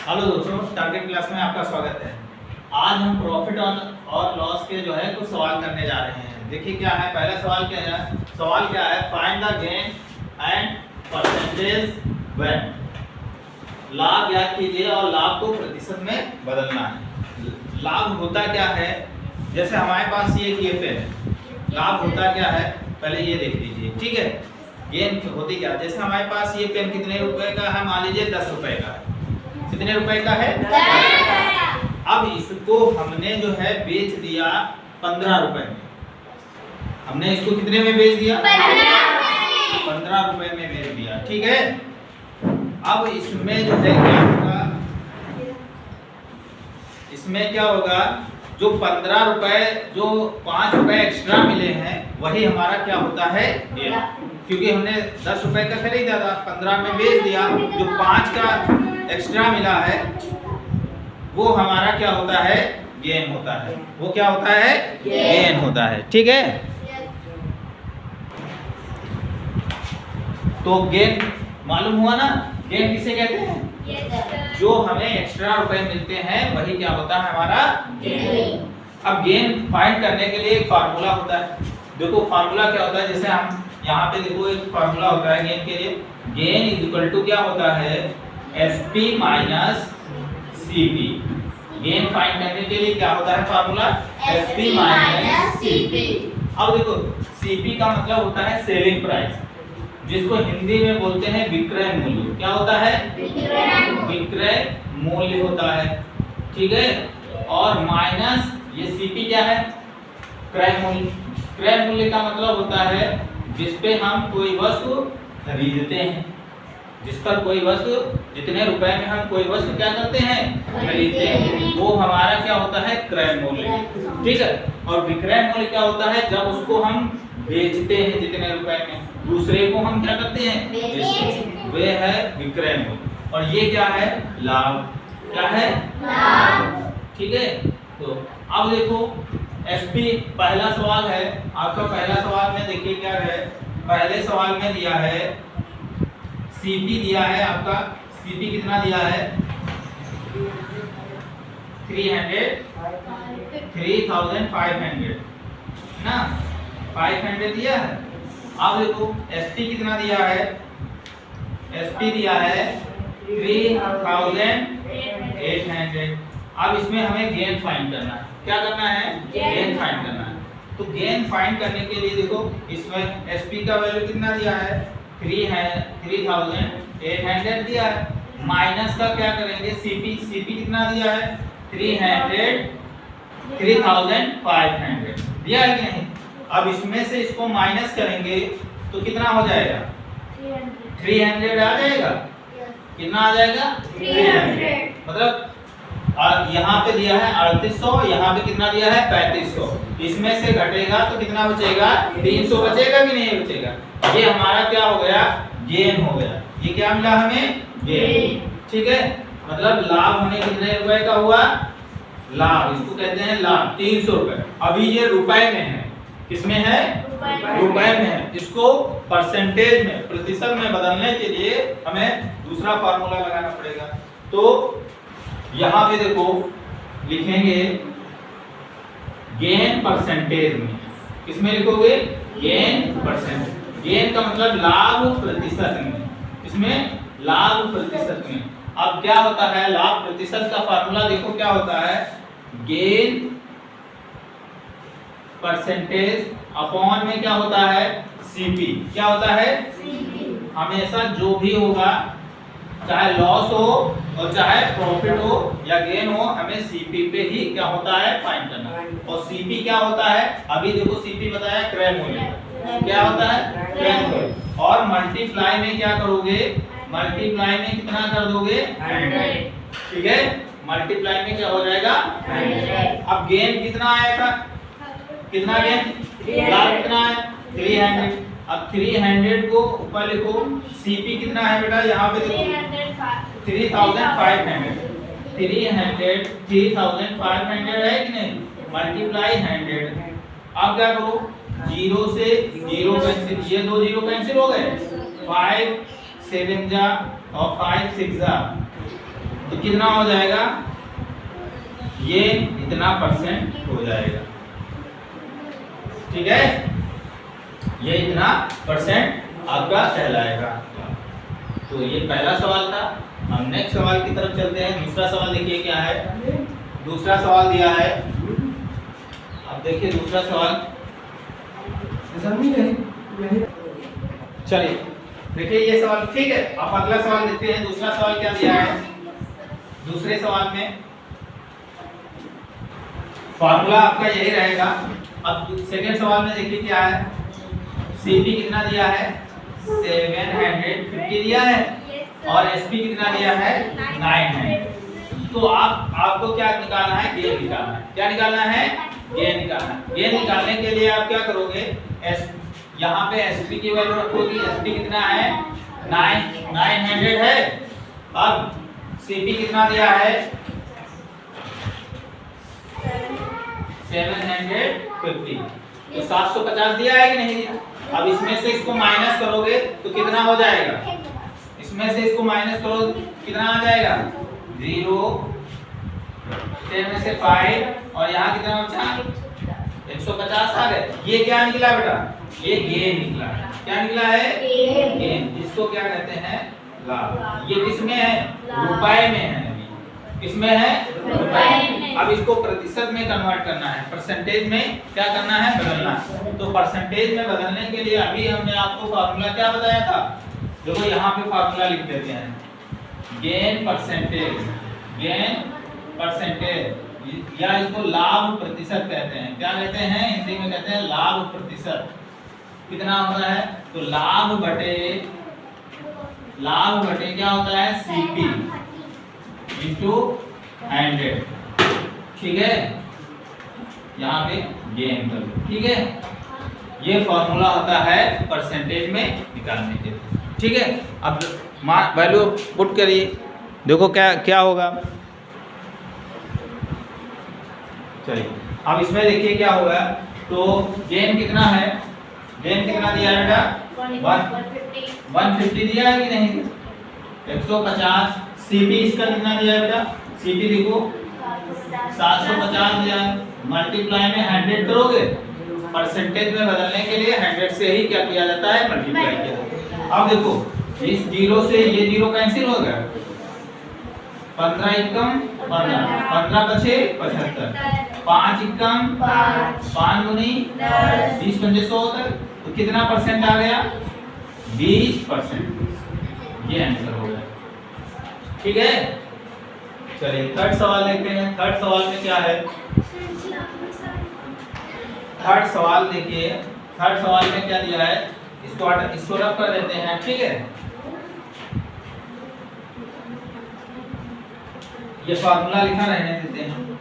Hello दोस्तों, target class में आपका स्वागत है। आज हम प्रॉफिट और लॉस के जो है कुछ सवाल करने जा रहे हैं। देखिए क्या है, पहला सवाल क्या है, find the gain and percentage when. लाभ याद कीजिए और लाभ को प्रतिशत में बदलना है। लाभ होता क्या है, जैसे हमारे पास ये पेन है, लाभ होता क्या है पहले ये देख लीजिए, ठीक है। गेन होती क्या, जैसे हमारे पास ये पेन कितने रुपए का है, मान लीजिए 10 रुपए का है। कितने रुपए का है? 10। अब इसको हमने जो है बेच दिया 15 रुपए में। हमने इसको कितने में बेच दिया? 15 रुपए में बेच दिया, ठीक है। अब इसमें जो है क्या होगा, इसमें क्या होगा, जो 15 रुपए, जो 5 रुपए एक्स्ट्रा मिले हैं वही हमारा क्या होता है, गेन। क्योंकि हमने 10 रुपए का खरीदा था, 15 में बेच दिया, जो 5 का एक्स्ट्रा मिला है वो हमारा क्या होता है, गेन होता है। वो क्या होता है, गेन होता है, ठीक है। तो गेन मालूम हुआ ना, गेन किसे कहते हैं? जो हमें एक्स्ट्रा रुपए मिलते हैं वही क्या होता है, हमारा गेन। अब गेन फाइंड करने के लिए एक फार्मूला होता है। देखो फार्मूला क्या होता है, जैसे हम यहाँ पे देखो एक फार्मूला होता है गेन के लिए। गेन इज इक्वल टू क्या होता है, SP minus CP। Gain find करने के लिए क्या होता है फार्मूला, SP माइनस CP। अब देखो CP का मतलब होता है सेलिंग प्राइस, जिसको हिंदी में बोलते हैं विक्रय मूल्य। क्या होता है? विक्रय मूल्य होता है, ठीक है। और माइनस ये CP क्या है, क्रय मूल्य। क्रय मूल्य का मतलब होता है जिस पे हम कोई वस्तु खरीदते हैं, जिस पर कोई वस्तु, जितने रुपए में हम कोई वस्तु क्या करते हैं, खरीदते हैं, वो हमारा क्या होता है, क्रय मूल्य, ठीक है। और विक्रय मूल्य क्या होता है, जब उसको हम बेचते हैं जितने रुपए में, दूसरे को हम क्या करते हैं, बेचते हैं, वे है विक्रय मूल्य। और ये क्या है, लाभ। क्या है, लाभ, ठीक है। तो अब देखो SP पहला सवाल है आपका। पहला सवाल में देखिए क्या है, पहले सवाल में दिया है CP दिया है आपका। CP कितना दिया है, 3500 ना, 500 दिया है। अब देखो SP कितना दिया है, SP दिया है 3800। अब इसमें हमें गेन फाइंड करना है। क्या करना है, गेन फाइंड करना है। तो गेन फाइंड करने के लिए देखो इसमें SP का वैल्यू कितना दिया है, 3800 दिया है। माइनस का क्या करेंगे, CP कितना दिया है, 3500 दिया है कि नहीं। अब इसमें से इसको माइनस करेंगे तो कितना हो जाएगा, 300 आ जाएगा। कितना आ जाएगा, 300। मतलब यहाँ पे दिया है 3800, यहाँ पे कितना दिया है, 3500। इसमें से घटेगा तो कितना बचेगा, 300 बचेगा कि नहीं बचेगा। ये हमारा क्या हो गया, गेन हो गया। ये क्या मिला हमें, गेन, ठीक है। मतलब लाभ हमें कितने रुपए का हुआ, लाभ, इसको कहते हैं लाभ, 300 रुपए। अभी ये रुपए में है, किसमें है, रुपए में है। इसको परसेंटेज में, प्रतिशत में बदलने के लिए हमें दूसरा फार्मूला लगाना पड़ेगा। तो यहाँ पे देखो लिखेंगे गेन परसेंटेज में। किसमें लिखोगे, गेन परसेंटेज। गेन का मतलब लाभ प्रतिशत में, इसमें लाभ प्रतिशत में। अब क्या होता है, लाभ प्रतिशत का फार्मूला देखो क्या होता है, गेन परसेंटेज अपॉन में क्या होता है, CP। क्या होता है, हमेशा जो भी होगा, चाहे लॉस हो और चाहे प्रॉफिट हो या गेन हो, हमें CP पे ही क्या होता है, फाइंड करना। और CP क्या होता है, अभी देखो CP बताया क्रय मूल्य। क्या होता है, क्रय मूल्य। और मल्टीप्लाई में क्या करोगे, मल्टीप्लाई में कितना कर दोगे, 100, ठीक है। मल्टीप्लाई में क्या हो जाएगा, 100। अब गेन कितना आया था, कितना गेन, लाभ कितना है, 300। अब 300 को ऊपर लिखो, CP कितना है बेटा, यहाँ पे देखो 3500। 3500 है कि नहीं, मल्टीप्लाई 100। अब क्या करो, 0 से 0 कैंसिल, ये 2 0 कैंसिल हो गए, 5 7 जा और 5 6 जा तो कितना हो जाएगा, ये इतना परसेंट हो जाएगा। ठीक है, ये इतना परसेंट आपका कहलाएगा। तो ये पहला सवाल था। हम नेक्स्ट सवाल की तरफ चलते हैं। दूसरा सवाल देखिए क्या है। दूसरा सवाल दिया है, अब देखिए दूसरा सवाल। चलिए देखिए ये सवाल ठीक है। अब अगला सवाल देखते हैं। दूसरा सवाल क्या दिया है। दूसरे सवाल में फॉर्मूला आपका यही रहेगा। अब सेकंड सवाल में देखिए क्या है। सीपी कितना दिया है, 750 दिया है और एसपी कितना दिया है, 900। तो आपको क्या निकालना है, गेन निकालना है। क्या निकालना है, गेन निकालना है। गेन निकालने के लिए आप क्या करोगे, यहाँ पे एसपी की वैल्यू रखोगी। एसपी कितना है, 900 है। अब सीपी कितना दिया है, 750। तो 750 दिया है कि नहीं दिया। अब इसमें से इसको माइनस करोगे तो कितना हो जाएगा, इसमें से इसको माइनस करो कितना आ जाएगा, 0, 10 में से 5 और यहाँ कितना बचा, 150 आ गए। ये क्या निकला बेटा, ये गेन निकला। क्या निकला है, गेन। इसको क्या कहते हैं, लाभ। ये किसमें है, रुपए में है। किसमें है, रुपए में। अब इसको प्रतिशत में कन्वर्ट करना है, परसेंटेज में क्या करना है, बदलना है। तो परसेंटेज में बदलने के लिए अभी हमने आपको फार्मूला क्या बताया था, देखो यहाँ पे फार्मूला लिख देते हैं। गेन परसेंटेज, गेन परसेंटेज या इसको लाभ प्रतिशत कहते हैं। क्या कहते हैं, हिंदी में कहते हैं लाभ प्रतिशत। कितना होता है, तो लाभ बटे क्या होता है, सीपी इंटू 100। ठीक है, यहाँ पे गेन कर लो। ठीक है, ये फॉर्मूला होता है परसेंटेज में निकालने के लिए। ठीक है, अब वैल्यू पुट करिए, देखो क्या क्या होगा। चलिए अब इसमें देखिए क्या होगा। तो गेन कितना है, गेन कितना दिया है बेटा, 150 दिया है कि नहीं, 150। सीपी इसका कितना दिया है बेटा, सीपी देखो 750 दिया है। मल्टीप्लाई में 100 करोगे, परसेंटेज में बदलने के लिए 100 से ही क्या किया जाता है, मल्टीप्लाई किया जाता है। अब देखो इस 0 से ये 0 कैंसिल हो गया, 15 एकम 15 बचे 75, 5 एकम 5 दूनी 20 पंजे 100 होता है। तो कितना परसेंट आ गया, 20%। ये आंसर हो गया। ठीक है, चलिए थर्ड सवाल देखते हैं। थर्ड सवाल में क्या है, थर्ड सवाल देखिए। थर्ड सवाल में क्या दिया है, इसको रफ कर देते हैं। ठीक है, ये फार्मूला लिखा रहने देते हैं।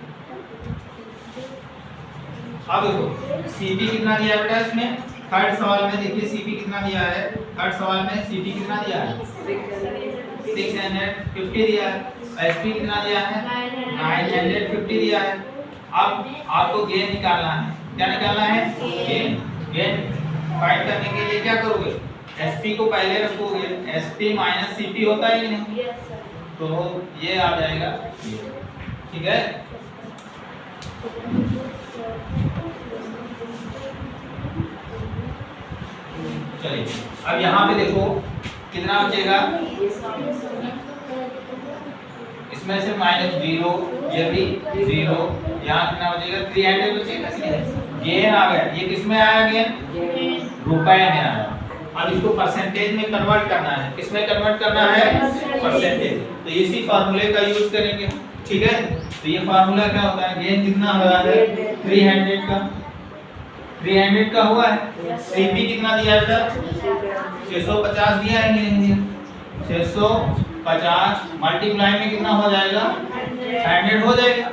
अब देखो सीपी कितना दिया है बेटा, इसमें थर्ड सवाल में देखिए सीपी कितना दिया है। थर्ड सवाल में सीपी कितना दिया है, 650 दिया है। एसपी कितना दिया है, 950 दिया है। अब आपको गेन निकालना है। क्या निकालना है, गेन। गेन फाइंड करने के लिए क्या करोगे, एसपी को पहले रखोगे। एसपी माइनस सीपी होता है कि नहीं, तो ये आ जाएगा। ठीक है, चलिए अब यहाँ पे देखो कितना बचेगा, इसमें से -0, ये भी 0, यहाँ कितना बचेगा, 300 बचेगा। गेन आ गया। ये किस में आया, गेन रुपए में आया। अब इसको परसेंटेज में कन्वर्ट करना है। किस में कन्वर्ट करना है, परसेंटेज। तो इसी फार्मूले का यूज करेंगे। ठीक है, तो ये फार्मूला क्या होता है, गेन कितना हुआ है, 300 का हुआ है। सीपी कितना दिया बेटा, 650 दिया है कि नहीं दिया, 650 मल्टीप्लाई में कितना हो जाएगा, 100 हो जाएगा।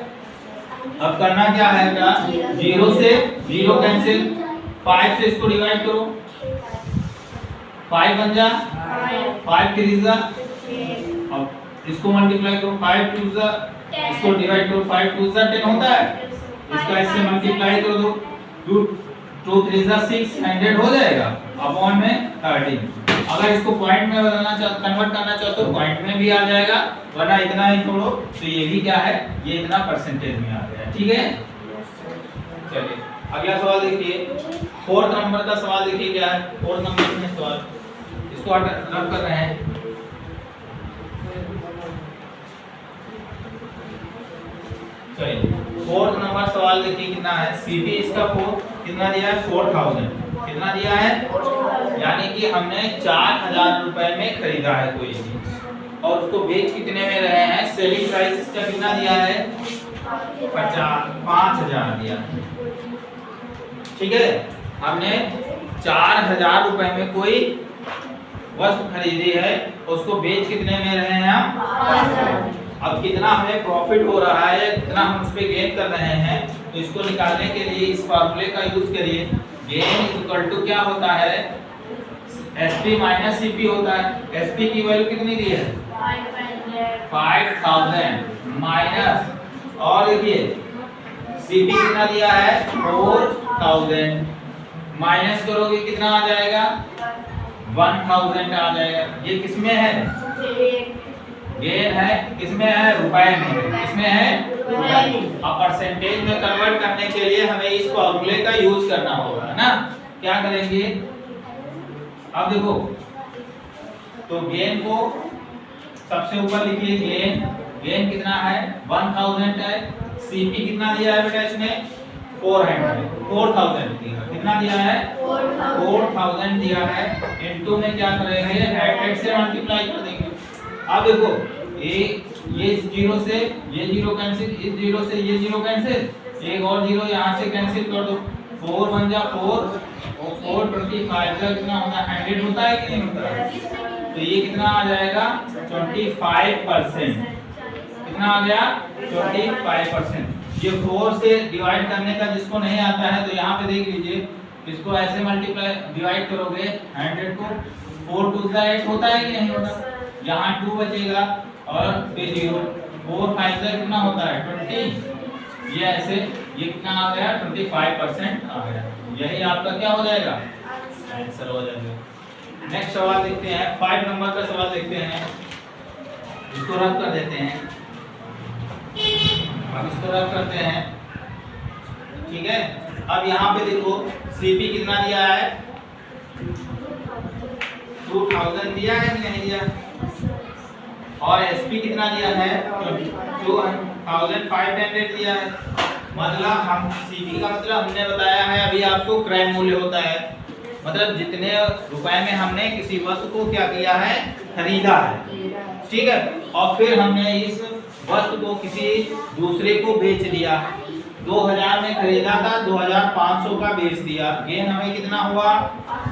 अब करना क्या है बेटा, 0 से 0 कैंसिल, 5 से इसको डिवाइड करो, 5 बन जा, 5 3 जा। अब इसको मल्टीप्लाई करो, 5 2 जा, इसको डिवाइड करो, 5 2 जा 10 होता है। इसका इससे मल्टीप्लाई कर दो, 2 3 जा 6, 100 हो जाएगा। अपॉन में 13। अगर इसको पॉइंट में बदलना चाहते, कन्वर्ट करना चाहते हो पॉइंट में भी आ जाएगा, वरना इतना ही छोड़ो तो ये भी क्या है, ये इतना परसेंटेज में आ गया। ठीक है, चलिए अगला सवाल देखिए, 4th नंबर का सवाल देखिए क्या है। 4th नंबर में सवाल, इसको रब कर रहे हैं। चलिए 4th नंबर सवाल देखिए कितना है। सीपी इसका कितना दिया है, 4000। कितना दिया है, यानी कि हमने 4000 रुपए में खरीदा है कोई चीज और उसको बेच कितने में रहे हैं। सेलिंग प्राइस इसका कितना दिया है, 5000 दिया है। ठीक है, हमने 4000 रुपए में कोई वस्तु खरीदी है, उसको बेच कितने में रहे हैं हम। अब कितना हमें प्रॉफिट हो रहा है, कितना हम उस पे गेन कर रहे हैं, तो इसको निकालने के लिए इस फार्मूले का यूज करिए। गेन इक्वल टू क्या होता है, एसपी माइनस सीपी होता है। एसपी की वैल्यू कितनी दी है, 5000 माइनस, और देखिए सीपी कितना दिया है, 4000 माइनस करोगे कितना आ जाएगा, 1000 आ जाएगा। ये किसमें है, गेन है, किसमें है, रुपए में। किसमें है, अब परसेंटेज में कन्वर्ट करने के लिए हमें इस फॉर्मूले का यूज करना होगा, है ना। क्या करेंगे, अब देखो तो गेन को सबसे ऊपर लिखिए, गेन कितना है, 1000 है। सीपी कितना दिया है बेटा इसमें, 4000 कितना दिया है, 4000 दिया है। इनटू में क्या करेंगे, 100 से मल्टीप्लाई कर देंगे। अब देखो ये 0 से ये 0 कैंसिल, इस 0 से ये 0 कैंसिल, एक और 0 यहाँ से कैंसिल कर दो। 4 बन जा 4 और 425 का कितना होता है, 100 होता है कि नहीं होता है। तो ये कितना आ जाएगा, 25%। कितना आ गया, 25%। ये 4 से डिवाइड करने का जिसको नहीं आता है तो यहाँ पे देख लीजिए, इसको ऐसे मल्टीप्लाई डिवाइड करोगे 100 को, 4 2 8 होता है कि नहीं होता, यहाँ 2 बचेगा और फिर 0, 4 5 का कितना होता है, 20। ये ऐसे ये कितना आ गया, 25% आ गया। यही आपका क्या हो जाएगा, आंसर हो जाएगा। नेक्स्ट सवाल देखते हैं, 5 नंबर का सवाल देखते हैं। इसको रब कर देते हैं, अब इसको रब करते हैं। ठीक है, अब यहाँ पे देखो सीपी कितना दिया है, 2000 दिया है कि नहीं दिया, और एसपी कितना दिया है, 2500 दिया है। मतलब हम सीपी का मतलब हमने बताया है अभी आपको, क्रय मूल्य होता है, मतलब जितने रुपए में हमने किसी वस्तु को क्या किया है, खरीदा है। ठीक है, और फिर हमने इस वस्तु को किसी दूसरे को बेच दिया। 2000 में खरीदा था, 2500 का बेच दिया। गेन हमें कितना हुआ,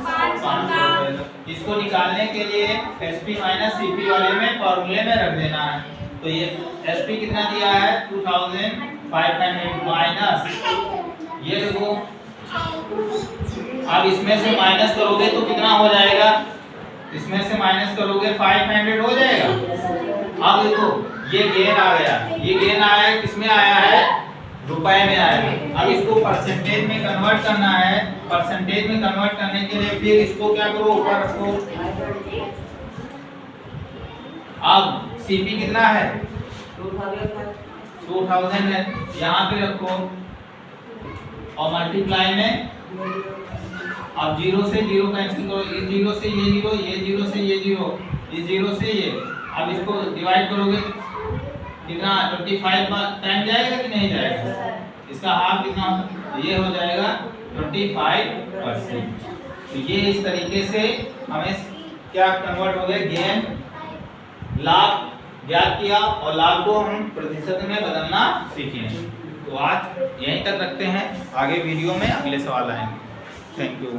500। इसको निकालने के लिए एसपी माइनस सीपी वाले में फॉर्मूले में रख देना है। तो ये एसपी कितना दिया है, 2500 माइनस, ये देखो अब इसमें से माइनस करोगे तो कितना हो जाएगा, इसमें से माइनस करोगे 500 हो जाएगा। अब देखो ये गेन आ गया, ये गेन आया किसमें आया है, रुपए में आएगा। अब इसको परसेंटेज में कन्वर्ट करना है। परसेंटेज में कन्वर्ट करने के लिए फिर इसको क्या करो, ऊपर रखो। अब सीपी कितना है, 2000 है, यहाँ पे रखो और मल्टीप्लाई में, अब 0 से 0 कैंसिल करो, इस 0 से ये 0, ये 0 से ये 0, इस 0 से ये। अब इसको डिवाइड करोगे कितना, 25 टाइम जाएगा कि नहीं जाएगा, इसका हाफ कितना, ये हो जाएगा 25%। तो ये इस तरीके से हमें क्या कन्वर्ट हो गया, गेन, लाभ ज्ञात किया और लाभ को हम प्रतिशत में बदलना सीखे। तो आज यहीं तक रखते हैं, आगे वीडियो में अगले सवाल आएंगे। Thank you.